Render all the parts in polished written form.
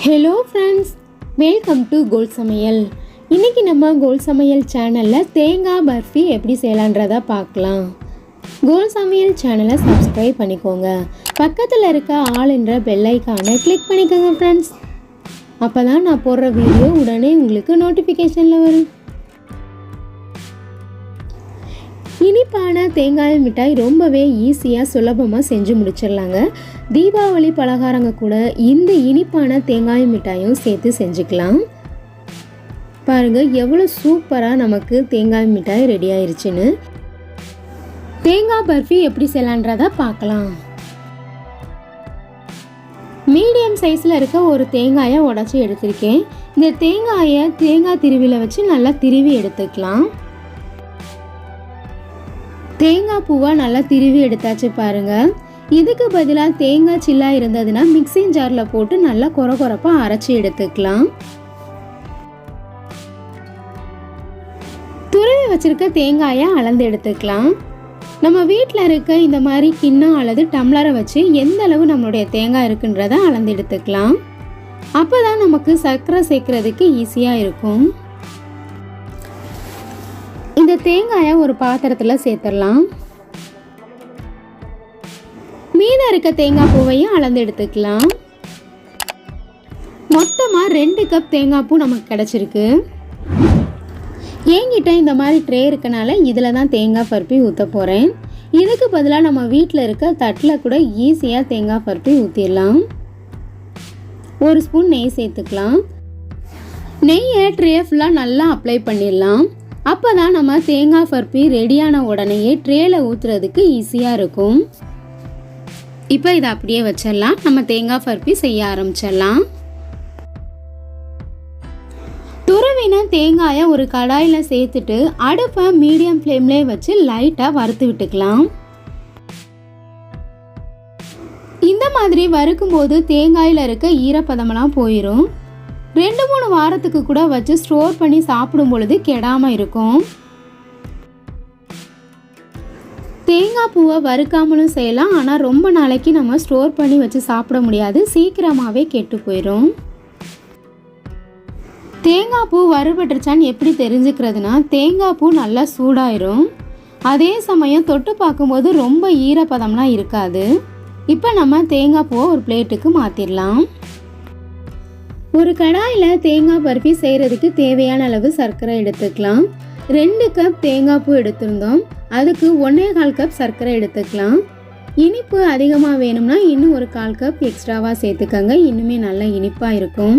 Hello friends, welcome to கோல் சமையல். இன்றைக்கி நம்ம கோல் சமையல் சேனலில் தேங்காய் பர்ஃபி எப்படி செய்யலான்றதை பார்க்கலாம். கோல் சமையல் சேனலை சப்ஸ்கிரைப் பண்ணிக்கோங்க. பக்கத்தில் இருக்க ஆல் என்ற பெல் ஐகானை கிளிக் பண்ணிக்கோங்க ஃப்ரெண்ட்ஸ். அப்போ தான் நான் போடுற வீடியோ உடனே உங்களுக்கு நோட்டிஃபிகேஷனில் வரும். இனிப்பான தேங்காய் மிட்டாய் ரொம்பவே ஈஸியாக சுலபமாக செஞ்சு முடிச்சிடலாங்க. தீபாவளி பலகாரங்க கூட இந்த இனிப்பான தேங்காய் மிட்டாயும் சேர்த்து செஞ்சுக்கலாம். பாருங்கள் எவ்வளோ சூப்பராக நமக்கு தேங்காய் மிட்டாய் ரெடி ஆயிடுச்சுன்னு. தேங்காய் பர்ஃபி எப்படி செய்யலான்றதை பார்க்கலாம். மீடியம் சைஸில் இருக்க ஒரு தேங்காயை உடச்சி எடுத்திருக்கேன். இந்த தேங்காயை தேங்காய் திருவியில் வச்சு நல்லா திருவி எடுத்துக்கலாம். தேங்காய் பூவை நல்லா திருவி எடுத்தாச்சு பாருங்கள். இதுக்கு பதிலாக தேங்காய் சில்லாக இருந்ததுன்னா மிக்சிங் ஜாரில் போட்டு நல்லா கொரப்பாக அரைச்சி எடுத்துக்கலாம். துருவி வச்சிருக்க தேங்காயை அளந்து எடுத்துக்கலாம். நம்ம வீட்டில் இருக்க இந்த மாதிரி கிண்ணம் அல்லது டம்ளரை வச்சு எந்த அளவு நம்மளுடைய தேங்காய் இருக்குன்றதை அளந்து எடுத்துக்கலாம். அப்போ தான் நமக்கு சர்க்கரை சேர்க்கறதுக்கு ஈஸியாக இருக்கும். இந்த தேங்காயை ஒரு பாத்திரத்தில் சேர்த்துடலாம். மீதம் இருக்க தேங்காய் பூவையும் அளந்து எடுத்துக்கலாம். மொத்தமாக 2 கப் தேங்காய் பூ நமக்கு கிடச்சிருக்கு. என்கிட்ட இந்த மாதிரி ட்ரே இருக்கனால இதில் தான் தேங்காய் பருப்பி ஊற்ற போகிறேன். இதுக்கு பதிலாக நம்ம வீட்டில் இருக்க தட்டில் கூட ஈஸியாக தேங்காய் பருப்பி ஊற்றிடலாம். 1 ஸ்பூன் நெய் சேர்த்துக்கலாம். நெய்யை ட்ரே ஃபுல்லாக நல்லா அப்ளை பண்ணிடலாம். அப்போ தான் நம்ம தேங்காய் பருப்பி ரெடியான உடனேயே ட்ரேயில் ஊற்றுறதுக்கு ஈஸியாக இருக்கும். இப்போ இதை அப்படியே வச்சிடலாம். நம்ம தேங்காய் பருப்பி செய்ய ஆரம்பிச்சிடலாம். துருவின தேங்காயை ஒரு கடாயில் சேர்த்துட்டு அடுப்பை மீடியம் ஃப்ளேம்லேயே வச்சு லைட்டாக வறுத்து விட்டுக்கலாம். இந்த மாதிரி வறுக்கும்போது தேங்காயில் இருக்க ஈரப்பதமெல்லாம் போயிடும். 2-3 வாரத்துக்கு கூட வச்சு ஸ்டோர் பண்ணி சாப்பிடும் பொழுது கெடாமல் இருக்கும். தேங்காய் பூவை வறுக்காமலும் செய்யலாம். ஆனால் ரொம்ப நாளைக்கு நம்ம ஸ்டோர் பண்ணி வச்சு சாப்பிட முடியாது, சீக்கிரமாகவே கெட்டு போயிடும். தேங்காய் பூ வறுபட்டுருச்சான்னு எப்படி தெரிஞ்சுக்கிறதுனா, தேங்காய் பூ நல்லா சூடாயிரும். அதே சமயம் தொட்டு பார்க்கும்போது ரொம்ப ஈரப்பதம்லாம் இருக்காது. இப்போ நம்ம தேங்காய் பூவை ஒரு பிளேட்டுக்கு மாற்றிடலாம். ஒரு கடாயில் தேங்காய் பருப்பி செய்கிறதுக்கு தேவையான அளவு சர்க்கரை எடுத்துக்கலாம். 2 கப் தேங்காய் பூ எடுத்திருந்தோம். அதுக்கு 1.25 கப் சர்க்கரை எடுத்துக்கலாம். இனிப்பு அதிகமாக வேணும்னா இன்னும் ஒரு 1/4 கப் எக்ஸ்ட்ராவாக சேர்த்துக்கங்க. இன்னுமே நல்லா இனிப்பாக இருக்கும்.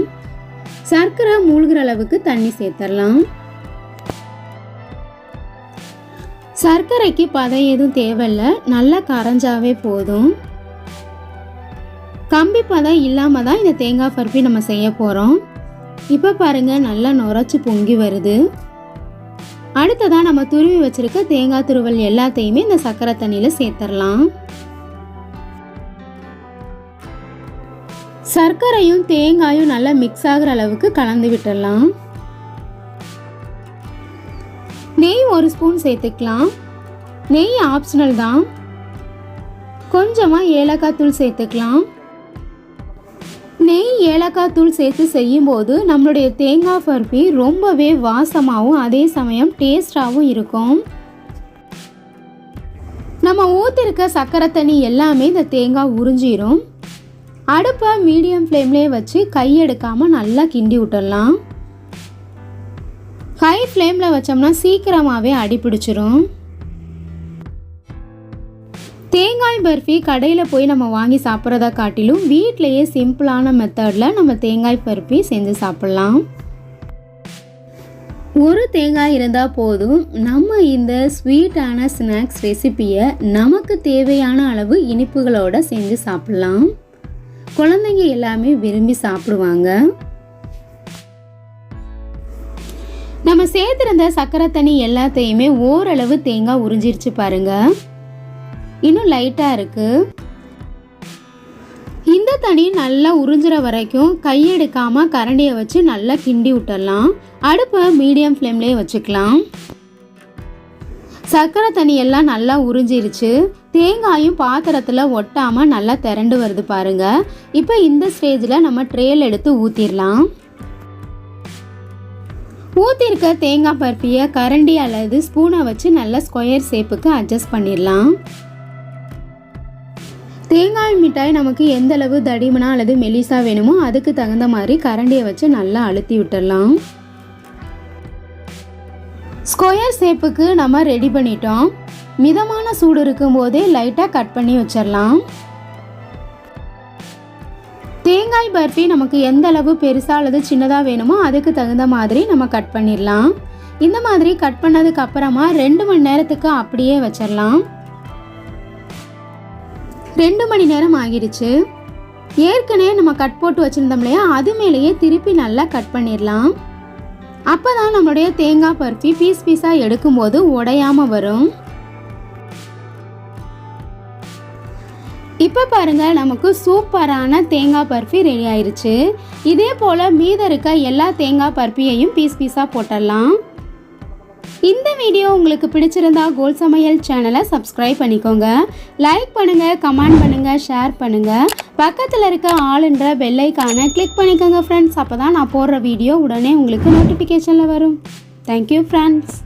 சர்க்கரை மூழ்கிற அளவுக்கு தண்ணி சேர்த்துடலாம். சர்க்கரைக்கு பதம் எதுவும் தேவையில்லை, நல்லா கரைஞ்சாவே போதும். கம்பி பதம் இல்லாமல் தான் இந்த தேங்காய் பருப்பி நம்ம செய்ய போகிறோம். இப்போ பாருங்கள் நல்லா நுரைச்சி பொங்கி வருது. அடுத்ததாக நம்ம துருவி வச்சுருக்க தேங்காய் துருவல் எல்லாத்தையுமே இந்த சர்க்கரை தண்ணியில் சேர்த்துடலாம். சர்க்கரையும் தேங்காயும் நல்லா மிக்ஸ் ஆகிற அளவுக்கு கலந்து விட்டுடலாம். நெய் 1 ஸ்பூன் சேர்த்துக்கலாம். நெய் ஆப்ஷனல் தான். கொஞ்சமாக ஏலக்காய் தூள் சேர்த்துக்கலாம். நெய் ஏலக்காய் தூள் சேர்த்து செய்யும்போது நம்மளுடைய தேங்காய் பருப்பி ரொம்பவே வாசமாகவும் அதே சமயம் டேஸ்டாகவும் இருக்கும். நம்ம ஊற்றிருக்க சர்க்கரை தண்ணி எல்லாமே இந்த தேங்காய் உறிஞ்சிரும். அடுப்பை மீடியம் ஃப்ளேம்லேயே வச்சு கையெடுக்காமல் நல்லா கிண்டி விட்டுடலாம். ஹை ஃப்ளேமில் வச்சோம்னா சீக்கிரமாகவே அடிப்பிடிச்சிரும். தேங்காய் பர்ஃபி கடையில் போய் நம்ம வாங்கி சாப்பிட்றதா காட்டிலும் வீட்டிலையே சிம்பிளான மெத்தடில் நம்ம தேங்காய் பர்ஃபி செஞ்சு சாப்பிட்லாம். ஒரு தேங்காய் இருந்தால் போதும். நம்ம இந்த ஸ்வீட்டான ஸ்நாக்ஸ் ரெசிப்பியை நமக்கு தேவையான அளவு இனிப்புகளோடு செஞ்சு சாப்பிட்லாம். குழந்தைங்க எல்லாமே விரும்பி சாப்பிடுவாங்க. நம்ம சேர்த்துருந்த சர்க்கரை தண்ணி எல்லாத்தையுமே ஓரளவு தேங்காய் உறிஞ்சிருச்சு பாருங்கள். இன்னும் லைட்டாக இருக்குது. இந்த தண்ணி நல்லா உறிஞ்சுற வரைக்கும் கையெடுக்காமல் கரண்டியை வச்சு நல்லா கிண்டி விட்டுடலாம். அடுப்பை மீடியம் ஃப்ளேம்லேயே வச்சுக்கலாம். சர்க்கரை தண்ணி எல்லாம் நல்லா உறிஞ்சிருச்சு. தேங்காயும் பாத்திரத்தில் ஒட்டாமல் நல்லா திரண்டு வருது பாருங்கள். இப்போ இந்த ஸ்டேஜில் நம்ம ட்ரேயில் எடுத்து ஊற்றிடலாம். ஊற்றிருக்க தேங்காய் பர்ஃபியை கரண்டி அல்லது ஸ்பூனை வச்சு நல்லா ஸ்கொயர் ஷேப்புக்கு அட்ஜஸ்ட் பண்ணிடலாம். தேங்காய் மிட்டாய் நமக்கு எந்த அளவு தடிமனா அல்லது மெலிசா வேணுமோ அதுக்கு தகுந்த மாதிரி கரண்டியை வச்சு நல்லா அழுத்தி விட்டுடலாம். ஸ்கொயர் ஷேப்புக்கு நம்ம ரெடி பண்ணிட்டோம். மிதமான சூடு இருக்கும் போதே லைட்டாக கட் பண்ணி வச்சிடலாம். தேங்காய் பர்ஃபி நமக்கு எந்த அளவு பெருசாக அல்லது சின்னதாக வேணுமோ அதுக்கு தகுந்த மாதிரி நம்ம கட் பண்ணிடலாம். இந்த மாதிரி கட் பண்ணதுக்கு அப்புறமா 2 மணி நேரத்துக்கு அப்படியே வச்சிடலாம். 2 மணி நேரம் ஆகிடுச்சு. ஏற்கனவே நம்ம கட் போட்டு வச்சுருந்தோம் இல்லையா, அது மேலேயே திருப்பி நல்லா கட் பண்ணிடலாம். அப்போ தான் நம்மளுடைய தேங்காய் பர்ஃபி பீஸ் பீஸாக எடுக்கும்போது உடையாமல் வரும். இப்போ பாருங்கள், நமக்கு சூப்பரான தேங்காய் பர்ஃபி ரெடி ஆயிடுச்சு. இதே போல் மீதம் இருக்க எல்லா தேங்காய் பர்ஃபியையும் பீஸ் பீஸாக போட்டுடலாம். இந்த வீடியோ உங்களுக்கு பிடிச்சிருந்தா கோல் சமையல் சேனலை சப்ஸ்கிரைப் பண்ணிக்கோங்க. லைக் பண்ணுங்கள், கமெண்ட் பண்ணுங்கள், ஷேர் பண்ணுங்கள். பக்கத்தில் இருக்க ஆளுன்ற பெல் ஐகானை கிளிக் பண்ணிக்கோங்க ஃப்ரெண்ட்ஸ். அப்போ தான் நான் போடுற வீடியோ உடனே உங்களுக்கு நோட்டிஃபிகேஷனில் வரும். Thank you friends.